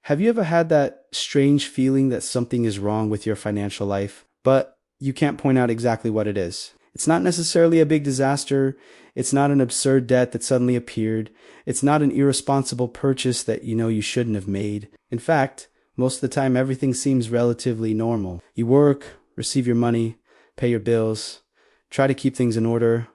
Have you ever had that strange feeling that something is wrong with your financial life, but you can't point out exactly what it is? It's not necessarily a big disaster. It's not an absurd debt that suddenly appeared. It's not an irresponsible purchase that you know you shouldn't have made. In fact, most of the time everything seems relatively normal. You work, receive your money, pay your bills, try to keep things in order,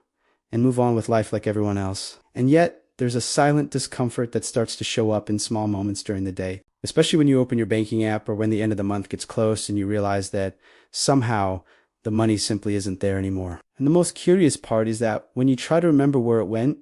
and move on with life like everyone else. And yet, there's a silent discomfort that starts to show up in small moments during the day, especially when you open your banking app or when the end of the month gets close and you realize that somehow the money simply isn't there anymore. And the most curious part is that when you try to remember where it went,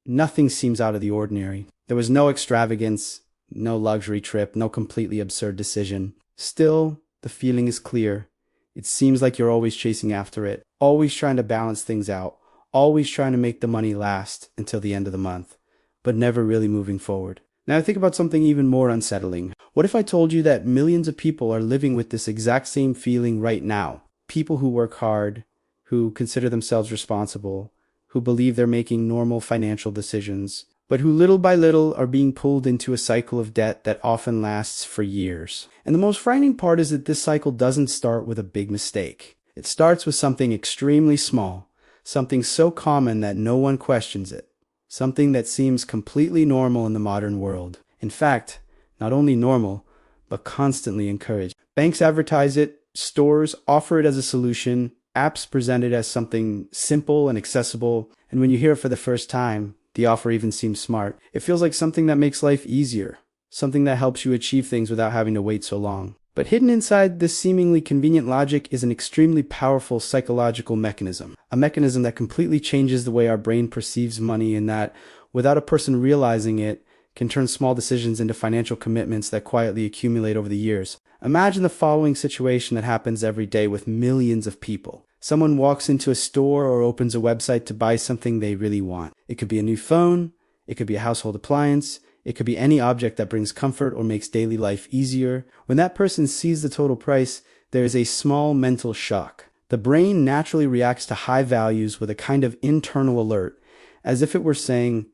nothing seems out of the ordinary. There was no extravagance, no luxury trip, no completely absurd decision. Still, the feeling is clear. It seems like you're always chasing after it, always trying to balance things out, always trying to make the money last until the end of the month, but never really moving forward. Now think about something even more unsettling. What if I told you that millions of people are living with this exact same feeling right now? People who work hard, who consider themselves responsible, who believe they're making normal financial decisions, but who little by little are being pulled into a cycle of debt that often lasts for years. And the most frightening part is that this cycle doesn't start with a big mistake. It starts with something extremely small, something so common that no one questions it, something that seems completely normal in the modern world. In fact, not only normal, but constantly encouraged. Banks advertise it, stores offer it as a solution, apps present it as something simple and accessible, and when you hear it for the first time, the offer even seems smart. It feels like something that makes life easier, something that helps you achieve things without having to wait so long. But hidden inside this seemingly convenient logic is an extremely powerful psychological mechanism, a mechanism that completely changes the way our brain perceives money and that, without a person realizing it, can turn small decisions into financial commitments that quietly accumulate over the years. Imagine the following situation that happens every day with millions of people. Someone walks into a store or opens a website to buy something they really want. It could be a new phone, it could be a household appliance, it could be any object that brings comfort or makes daily life easier. When that person sees the total price, there is a small mental shock. The brain naturally reacts to high values with a kind of internal alert, as if it were saying,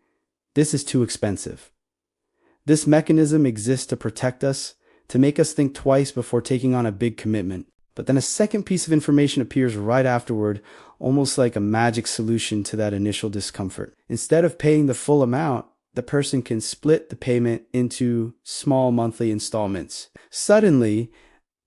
"This is too expensive." This mechanism exists to protect us, to make us think twice before taking on a big commitment. But then a second piece of information appears right afterward, almost like a magic solution to that initial discomfort. Instead of paying the full amount, the person can split the payment into small monthly installments. Suddenly,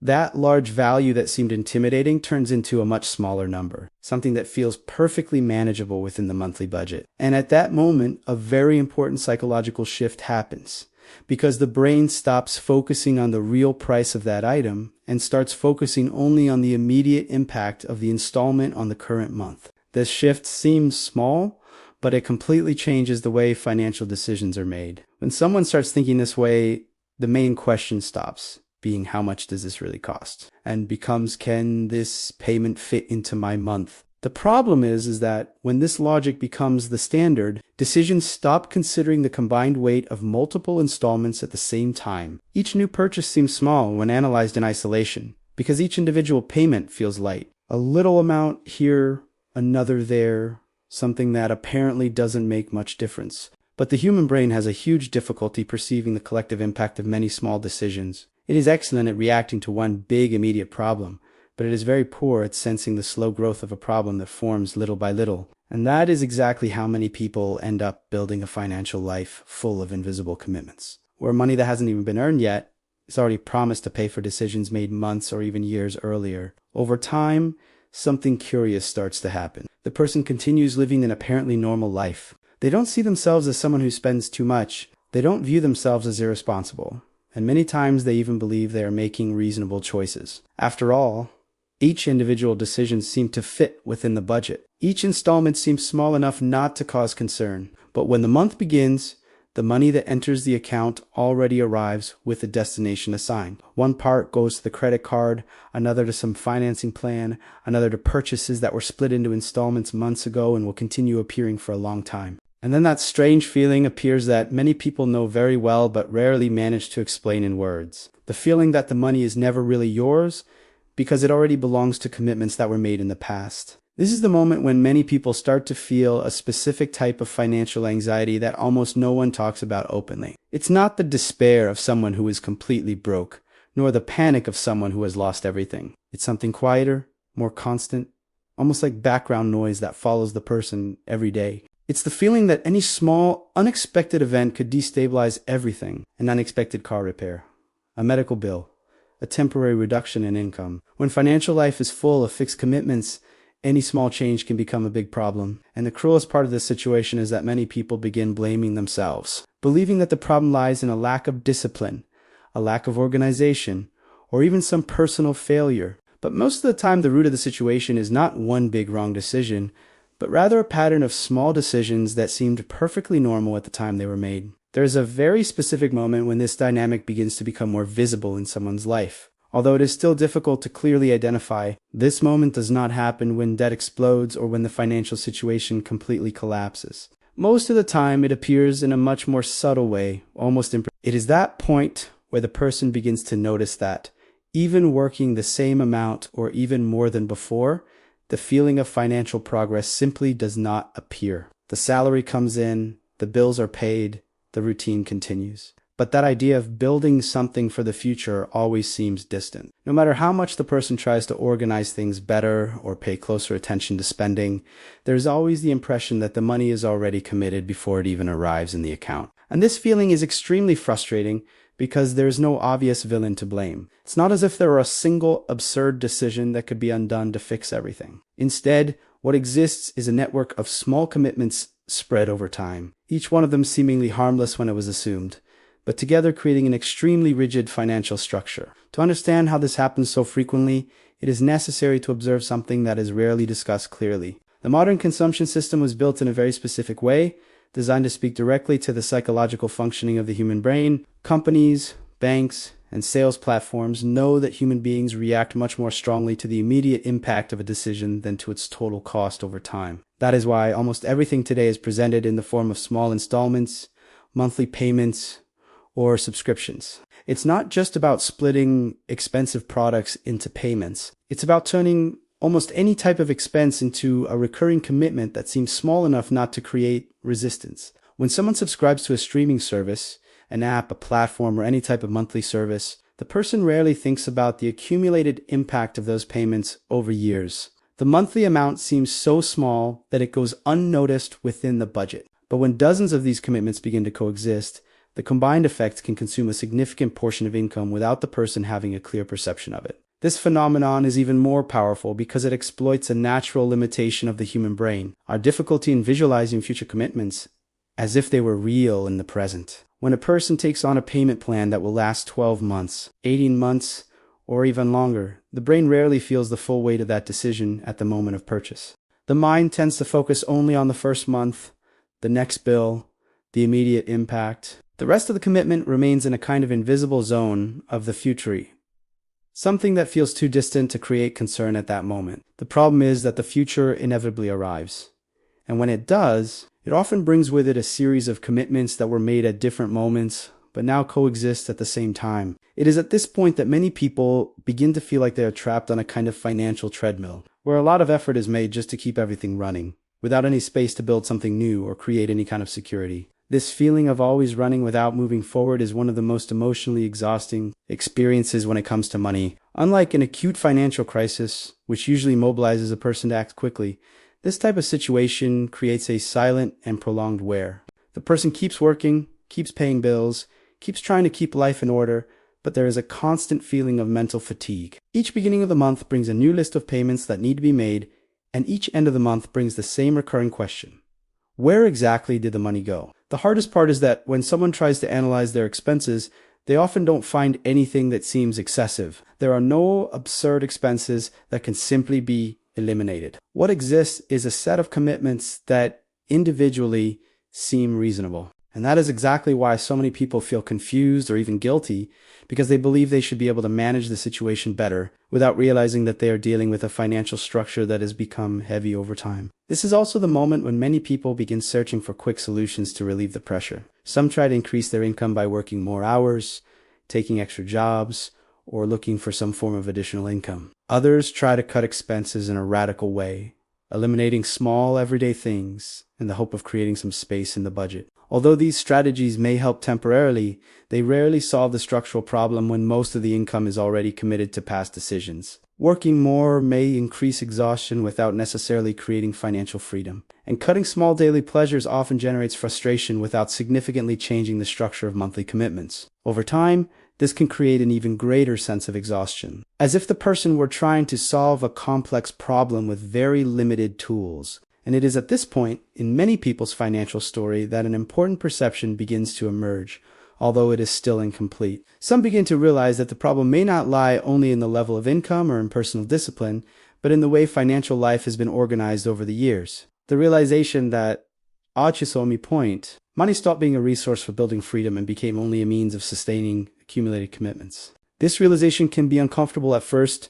that large value that seemed intimidating turns into a much smaller number, something that feels perfectly manageable within the monthly budget. And at that moment, a very important psychological shift happens, because the brain stops focusing on the real price of that item and starts focusing only on the immediate impact of the installment on the current month. This shift seems small, but it completely changes the way financial decisions are made. When someone starts thinking this way, the main question stops being how much does this really cost? And becomes, can this payment fit into my month? The problem is that when this logic becomes the standard, decisions stop considering the combined weight of multiple installments at the same time. Each new purchase seems small when analyzed in isolation, because each individual payment feels light. A little amount here, another there, something that apparently doesn't make much difference. But the human brain has a huge difficulty perceiving the collective impact of many small decisions. It is excellent at reacting to one big immediate problem, but it is very poor at sensing the slow growth of a problem that forms little by little. And that is exactly how many people end up building a financial life full of invisible commitments, where money that hasn't even been earned yet is already promised to pay for decisions made months or even years earlier. Over time, something curious starts to happen. The person continues living an apparently normal life. They don't see themselves as someone who spends too much. They don't view themselves as irresponsible. And many times they even believe they are making reasonable choices. After all, each individual decision seems to fit within the budget. Each installment seems small enough not to cause concern. But when the month begins, the money that enters the account already arrives with a destination assigned. One part goes to the credit card, another to some financing plan, another to purchases that were split into installments months ago and will continue appearing for a long time. And then that strange feeling appears that many people know very well but rarely manage to explain in words. The feeling that the money is never really yours because it already belongs to commitments that were made in the past. This is the moment when many people start to feel a specific type of financial anxiety that almost no one talks about openly. It's not the despair of someone who is completely broke, nor the panic of someone who has lost everything. It's something quieter, more constant, almost like background noise that follows the person every day. It's the feeling that any small, unexpected event could destabilize everything. An unexpected car repair, a medical bill, a temporary reduction in income. When financial life is full of fixed commitments, any small change can become a big problem. And the cruelest part of this situation is that many people begin blaming themselves, believing that the problem lies in a lack of discipline, a lack of organization, or even some personal failure. But most of the time, the root of the situation is not one big wrong decision, but rather a pattern of small decisions that seemed perfectly normal at the time they were made. There's a very specific moment when this dynamic begins to become more visible in someone's life. Although it is still difficult to clearly identify, this moment does not happen when debt explodes or when the financial situation completely collapses. Most of the time, it appears in a much more subtle way, almost imperceptible. It is that point where the person begins to notice that, even working the same amount or even more than before, the feeling of financial progress simply does not appear. The salary comes in, the bills are paid, the routine continues. But that idea of building something for the future always seems distant. No matter how much the person tries to organize things better or pay closer attention to spending, there's always the impression that the money is already committed before it even arrives in the account. And this feeling is extremely frustrating because there's no obvious villain to blame. It's not as if there were a single absurd decision that could be undone to fix everything. Instead, what exists is a network of small commitments spread over time, each one of them seemingly harmless when it was assumed, but together creating an extremely rigid financial structure. To understand how this happens so frequently, it is necessary to observe something that is rarely discussed clearly. The modern consumption system was built in a very specific way, designed to speak directly to the psychological functioning of the human brain. Companies, banks, and sales platforms know that human beings react much more strongly to the immediate impact of a decision than to its total cost over time. That is why almost everything today is presented in the form of small installments, monthly payments, or subscriptions. It's not just about splitting expensive products into payments. It's about turning almost any type of expense into a recurring commitment that seems small enough not to create resistance. When someone subscribes to a streaming service, an app, a platform, or any type of monthly service, the person rarely thinks about the accumulated impact of those payments over years. The monthly amount seems so small that it goes unnoticed within the budget. But when dozens of these commitments begin to coexist, the combined effect can consume a significant portion of income without the person having a clear perception of it. This phenomenon is even more powerful because it exploits a natural limitation of the human brain, our difficulty in visualizing future commitments as if they were real in the present. When a person takes on a payment plan that will last 12 months, 18 months, or even longer, the brain rarely feels the full weight of that decision at the moment of purchase. The mind tends to focus only on the first month, the next bill, the immediate impact. The rest of the commitment remains in a kind of invisible zone of the future, something that feels too distant to create concern at that moment. The problem is that the future inevitably arrives. And when it does, it often brings with it a series of commitments that were made at different moments, but now coexist at the same time. It is at this point that many people begin to feel like they are trapped on a kind of financial treadmill, where a lot of effort is made just to keep everything running, without any space to build something new or create any kind of security. This feeling of always running without moving forward is one of the most emotionally exhausting experiences when it comes to money. Unlike an acute financial crisis, which usually mobilizes a person to act quickly, this type of situation creates a silent and prolonged wear. The person keeps working, keeps paying bills, keeps trying to keep life in order, but there is a constant feeling of mental fatigue. Each beginning of the month brings a new list of payments that need to be made, and each end of the month brings the same recurring question. Where exactly did the money go? The hardest part is that when someone tries to analyze their expenses, they often don't find anything that seems excessive. There are no absurd expenses that can simply be eliminated. What exists is a set of commitments that individually seem reasonable. And that is exactly why so many people feel confused or even guilty, because they believe they should be able to manage the situation better without realizing that they are dealing with a financial structure that has become heavy over time. This is also the moment when many people begin searching for quick solutions to relieve the pressure. Some try to increase their income by working more hours, taking extra jobs, or looking for some form of additional income. Others try to cut expenses in a radical way, eliminating small everyday things in the hope of creating some space in the budget. Although these strategies may help temporarily, they rarely solve the structural problem when most of the income is already committed to past decisions. Working more may increase exhaustion without necessarily creating financial freedom. And cutting small daily pleasures often generates frustration without significantly changing the structure of monthly commitments. Over time, this can create an even greater sense of exhaustion, as if the person were trying to solve a complex problem with very limited tools. And it is at this point, in many people's financial story, that an important perception begins to emerge, although it is still incomplete. Some begin to realize that the problem may not lie only in the level of income or in personal discipline, but in the way financial life has been organized over the years. The realization that, mi point, money stopped being a resource for building freedom and became only a means of sustaining accumulated commitments. This realization can be uncomfortable at first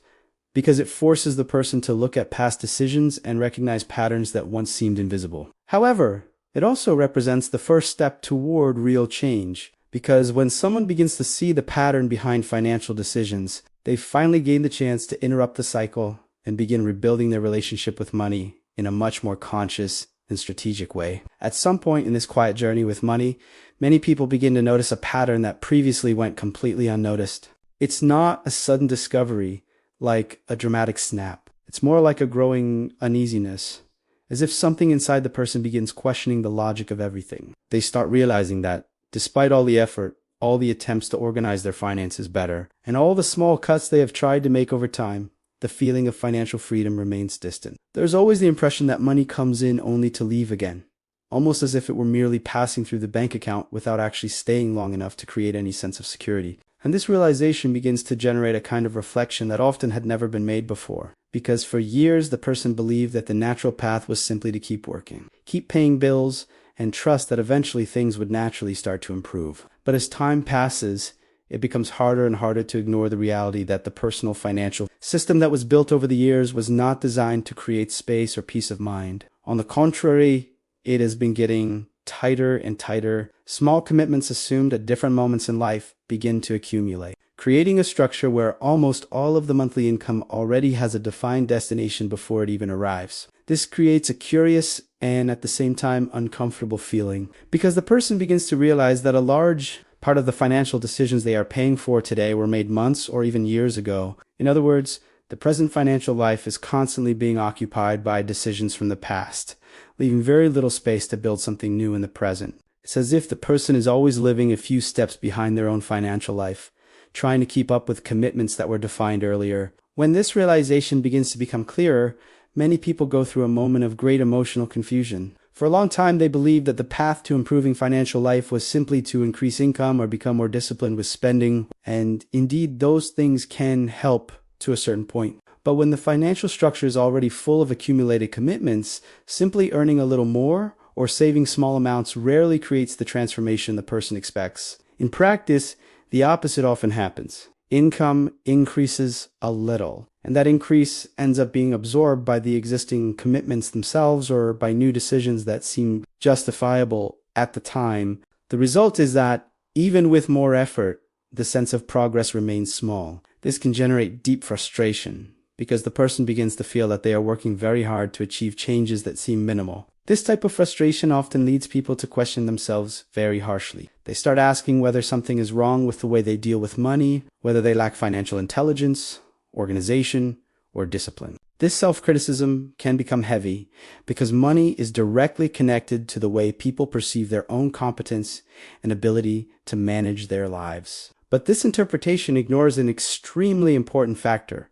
because it forces the person to look at past decisions and recognize patterns that once seemed invisible. However, it also represents the first step toward real change, because when someone begins to see the pattern behind financial decisions, they finally gain the chance to interrupt the cycle and begin rebuilding their relationship with money in a much more conscious and strategic way. At some point in this quiet journey with money, many people begin to notice a pattern that previously went completely unnoticed. It's not a sudden discovery like a dramatic snap. It's more like a growing uneasiness, as if something inside the person begins questioning the logic of everything. They start realizing that, despite all the effort, all the attempts to organize their finances better, and all the small cuts they have tried to make over time, the feeling of financial freedom remains distant. There's always the impression that money comes in only to leave again, almost as if it were merely passing through the bank account without actually staying long enough to create any sense of security. And this realization begins to generate a kind of reflection that often had never been made before, because for years the person believed that the natural path was simply to keep working, keep paying bills, and trust that eventually things would naturally start to improve. But as time passes, it becomes harder and harder to ignore the reality that the personal financial system that was built over the years was not designed to create space or peace of mind. On the contrary, it has been getting tighter and tighter. Small commitments assumed at different moments in life begin to accumulate, creating a structure where almost all of the monthly income already has a defined destination before it even arrives. This creates a curious and at the same time uncomfortable feeling, because the person begins to realize that a large part of the financial decisions they are paying for today were made months or even years ago. In other words, the present financial life is constantly being occupied by decisions from the past, leaving very little space to build something new in the present. It's as if the person is always living a few steps behind their own financial life, trying to keep up with commitments that were defined earlier. When this realization begins to become clearer, many people go through a moment of great emotional confusion. For a long time, they believed that the path to improving financial life was simply to increase income or become more disciplined with spending, and indeed those things can help to a certain point. But when the financial structure is already full of accumulated commitments, simply earning a little more or saving small amounts rarely creates the transformation the person expects. In practice, the opposite often happens. Income increases a little, and that increase ends up being absorbed by the existing commitments themselves or by new decisions that seem justifiable at the time. The result is that, even with more effort, the sense of progress remains small. This can generate deep frustration, because the person begins to feel that they are working very hard to achieve changes that seem minimal. This type of frustration often leads people to question themselves very harshly. They start asking whether something is wrong with the way they deal with money, whether they lack financial intelligence, organization, or discipline. This self-criticism can become heavy because money is directly connected to the way people perceive their own competence and ability to manage their lives. But this interpretation ignores an extremely important factor: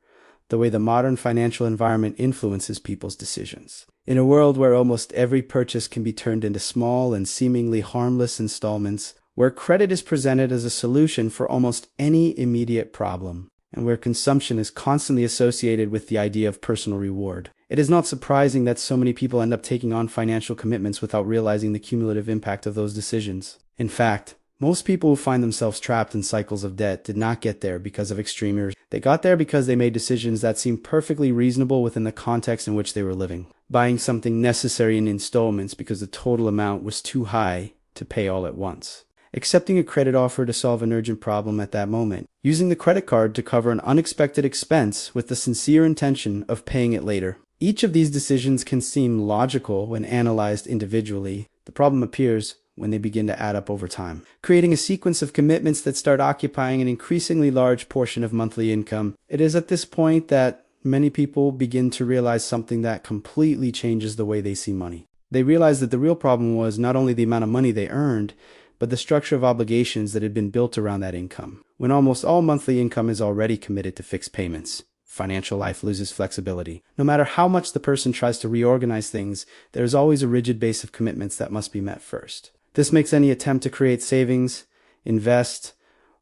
the way the modern financial environment influences people's decisions. In a world where almost every purchase can be turned into small and seemingly harmless installments, where credit is presented as a solution for almost any immediate problem, and where consumption is constantly associated with the idea of personal reward, it is not surprising that so many people end up taking on financial commitments without realizing the cumulative impact of those decisions. In fact, most people who find themselves trapped in cycles of debt did not get there because of extreme urge. They got there because they made decisions that seemed perfectly reasonable within the context in which they were living. Buying something necessary in installments because the total amount was too high to pay all at once. Accepting a credit offer to solve an urgent problem at that moment. Using the credit card to cover an unexpected expense with the sincere intention of paying it later. Each of these decisions can seem logical when analyzed individually. The problem appears when they begin to add up over time, creating a sequence of commitments that start occupying an increasingly large portion of monthly income. It is at this point that many people begin to realize something that completely changes the way they see money. They realize that the real problem was not only the amount of money they earned, but the structure of obligations that had been built around that income. When almost all monthly income is already committed to fixed payments, financial life loses flexibility. No matter how much the person tries to reorganize things, there is always a rigid base of commitments that must be met first. This makes any attempt to create savings, invest,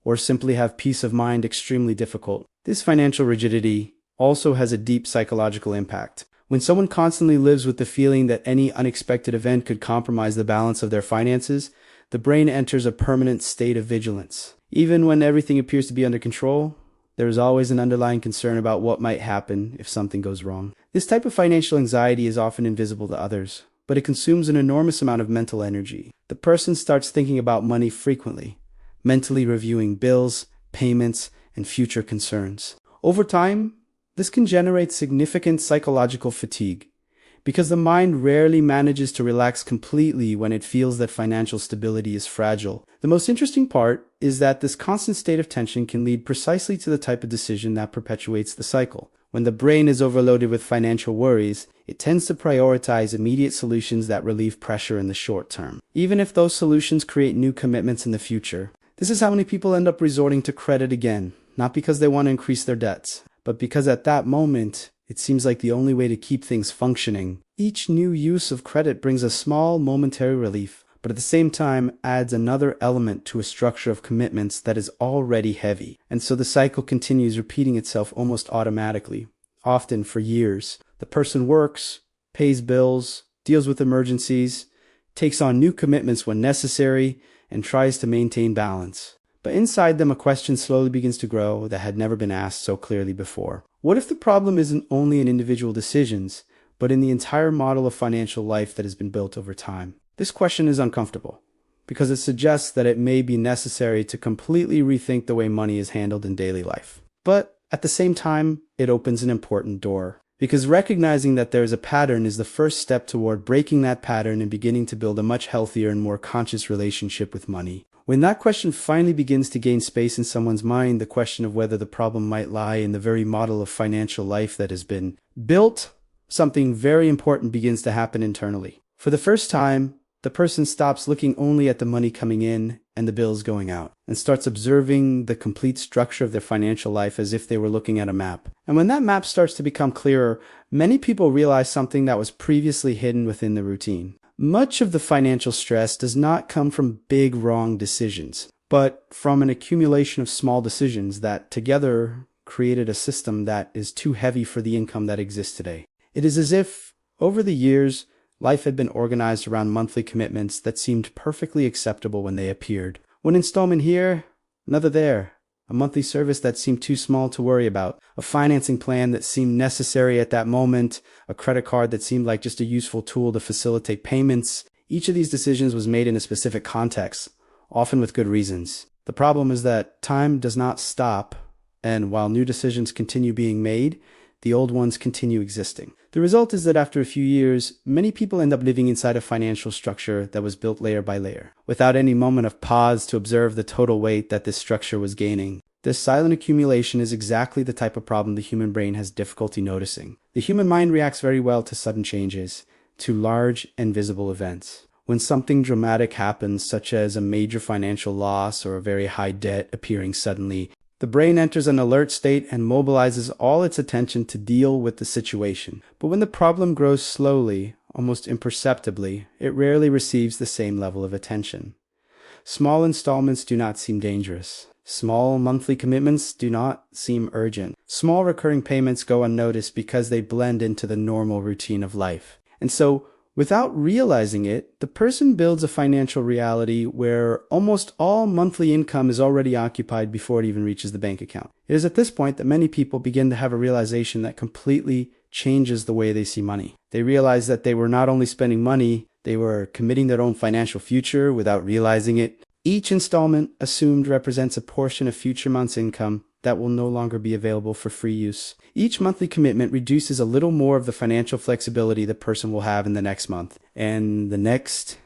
or simply have peace of mind extremely difficult. This financial rigidity also has a deep psychological impact. When someone constantly lives with the feeling that any unexpected event could compromise the balance of their finances, the brain enters a permanent state of vigilance. Even when everything appears to be under control, there is always an underlying concern about what might happen if something goes wrong. This type of financial anxiety is often invisible to others, but it consumes an enormous amount of mental energy. The person starts thinking about money frequently, mentally reviewing bills, payments, and future concerns. Over time, this can generate significant psychological fatigue, because the mind rarely manages to relax completely when it feels that financial stability is fragile. The most interesting part is that this constant state of tension can lead precisely to the type of decision that perpetuates the cycle. When the brain is overloaded with financial worries, it tends to prioritize immediate solutions that relieve pressure in the short term, even if those solutions create new commitments in the future. This is how many people end up resorting to credit again, not because they want to increase their debts, but because at that moment, it seems like the only way to keep things functioning. Each new use of credit brings a small momentary relief, but at the same time adds another element to a structure of commitments that is already heavy. And so the cycle continues repeating itself almost automatically, often for years. The person works, pays bills, deals with emergencies, takes on new commitments when necessary, and tries to maintain balance. But inside them, a question slowly begins to grow that had never been asked so clearly before. What if the problem isn't only in individual decisions, but in the entire model of financial life that has been built over time? This question is uncomfortable, because it suggests that it may be necessary to completely rethink the way money is handled in daily life. But at the same time, it opens an important door, because recognizing that there is a pattern is the first step toward breaking that pattern and beginning to build a much healthier and more conscious relationship with money. When that question finally begins to gain space in someone's mind, the question of whether the problem might lie in the very model of financial life that has been built, something very important begins to happen internally. For the first time, the person stops looking only at the money coming in and the bills going out, and starts observing the complete structure of their financial life as if they were looking at a map. And when that map starts to become clearer, many people realize something that was previously hidden within the routine. Much of the financial stress does not come from big wrong decisions, but from an accumulation of small decisions that together created a system that is too heavy for the income that exists today. It is as if, over the years, life had been organized around monthly commitments that seemed perfectly acceptable when they appeared. One installment here, another there. A monthly service that seemed too small to worry about, a financing plan that seemed necessary at that moment, a credit card that seemed like just a useful tool to facilitate payments. Each of these decisions was made in a specific context, often with good reasons. The problem is that time does not stop, and while new decisions continue being made, the old ones continue existing. The result is that after a few years, many people end up living inside a financial structure that was built layer by layer, without any moment of pause to observe the total weight that this structure was gaining. This silent accumulation is exactly the type of problem the human brain has difficulty noticing. The human mind reacts very well to sudden changes, to large and visible events. When something dramatic happens, such as a major financial loss or a very high debt appearing suddenly, the brain enters an alert state and mobilizes all its attention to deal with the situation. But when the problem grows slowly, almost imperceptibly, it rarely receives the same level of attention. Small installments do not seem dangerous. Small monthly commitments do not seem urgent. Small recurring payments go unnoticed because they blend into the normal routine of life. And so, without realizing it, the person builds a financial reality where almost all monthly income is already occupied before it even reaches the bank account. It is at this point that many people begin to have a realization that completely changes the way they see money. They realize that they were not only spending money, they were committing their own financial future without realizing it. Each installment assumed represents a portion of future month's income that will no longer be available for free use. Each monthly commitment reduces a little more of the financial flexibility the person will have in the next month, and the next,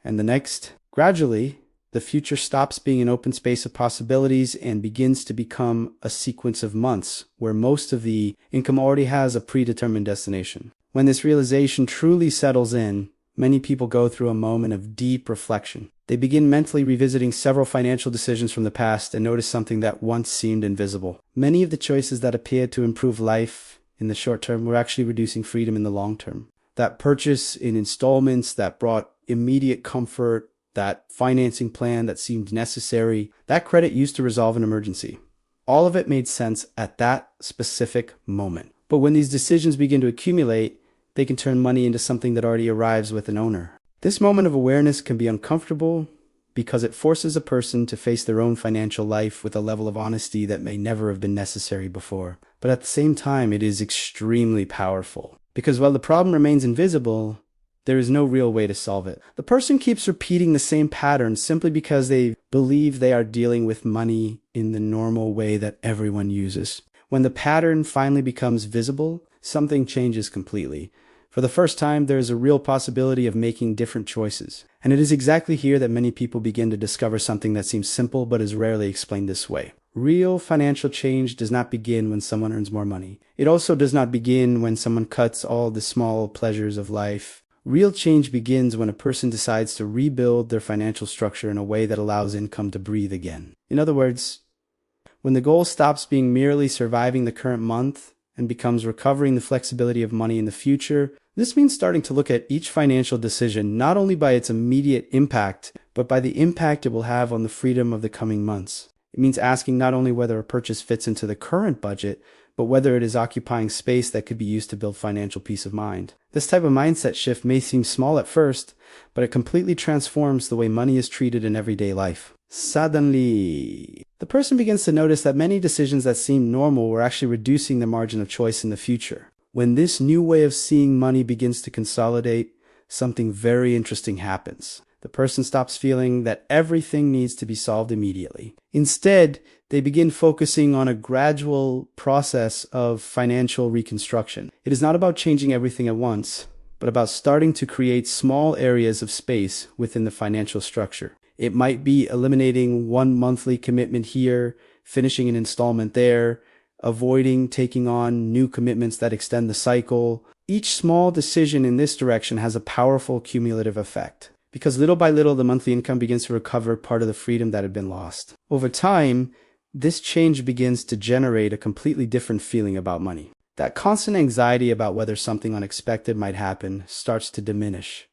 and the next. Gradually, the future stops being an open space of possibilities and begins to become a sequence of months where most of the income already has a predetermined destination. When this realization truly settles in, many people go through a moment of deep reflection. They begin mentally revisiting several financial decisions from the past and notice something that once seemed invisible. Many of the choices that appeared to improve life in the short term were actually reducing freedom in the long term. That purchase in installments that brought immediate comfort, that financing plan that seemed necessary, that credit used to resolve an emergency. All of it made sense at that specific moment. But when these decisions begin to accumulate, they can turn money into something that already arrives with an owner. This moment of awareness can be uncomfortable because it forces a person to face their own financial life with a level of honesty that may never have been necessary before. But at the same time, it is extremely powerful. Because while the problem remains invisible, there is no real way to solve it. The person keeps repeating the same pattern simply because they believe they are dealing with money in the normal way that everyone uses. When the pattern finally becomes visible, something changes completely. For the first time, there is a real possibility of making different choices. And it is exactly here that many people begin to discover something that seems simple but is rarely explained this way. Real financial change does not begin when someone earns more money. It also does not begin when someone cuts all the small pleasures of life. Real change begins when a person decides to rebuild their financial structure in a way that allows income to breathe again. In other words, when the goal stops being merely surviving the current month and becomes recovering the flexibility of money in the future, this means starting to look at each financial decision not only by its immediate impact, but by the impact it will have on the freedom of the coming months. It means asking not only whether a purchase fits into the current budget, but whether it is occupying space that could be used to build financial peace of mind. This type of mindset shift may seem small at first, but it completely transforms the way money is treated in everyday life. Suddenly, the person begins to notice that many decisions that seem normal were actually reducing the margin of choice in the future. When this new way of seeing money begins to consolidate, something very interesting happens. The person stops feeling that everything needs to be solved immediately. Instead, they begin focusing on a gradual process of financial reconstruction. It is not about changing everything at once, but about starting to create small areas of space within the financial structure. It might be eliminating one monthly commitment here, finishing an installment there, avoiding taking on new commitments that extend the cycle. Each small decision in this direction has a powerful cumulative effect, because little by little the monthly income begins to recover part of the freedom that had been lost. Over time, this change begins to generate a completely different feeling about money. That constant anxiety about whether something unexpected might happen starts to diminish,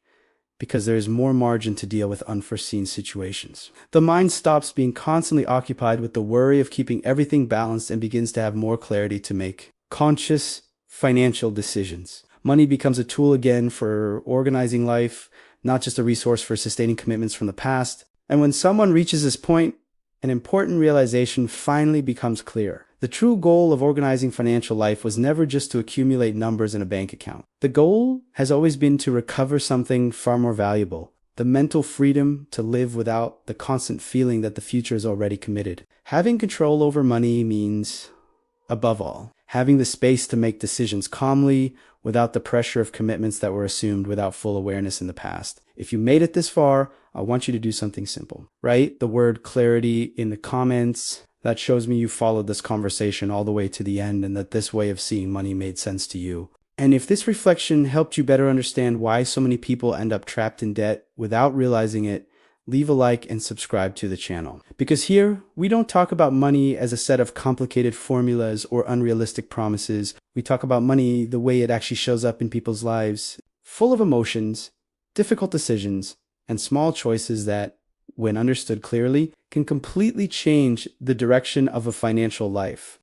because there is more margin to deal with unforeseen situations. The mind stops being constantly occupied with the worry of keeping everything balanced and begins to have more clarity to make conscious financial decisions. Money becomes a tool again for organizing life, not just a resource for sustaining commitments from the past. And when someone reaches this point, an important realization finally becomes clear. The true goal of organizing financial life was never just to accumulate numbers in a bank account. The goal has always been to recover something far more valuable: the mental freedom to live without the constant feeling that the future is already committed. Having control over money means, above all, having the space to make decisions calmly, without the pressure of commitments that were assumed without full awareness in the past. If you made it this far, I want you to do something simple. Write the word clarity in the comments. That shows me you followed this conversation all the way to the end and that this way of seeing money made sense to you. And if this reflection helped you better understand why so many people end up trapped in debt without realizing it, leave a like and subscribe to the channel. Because here, we don't talk about money as a set of complicated formulas or unrealistic promises. We talk about money the way it actually shows up in people's lives, full of emotions, difficult decisions, and small choices that, when understood clearly, can completely change the direction of a financial life.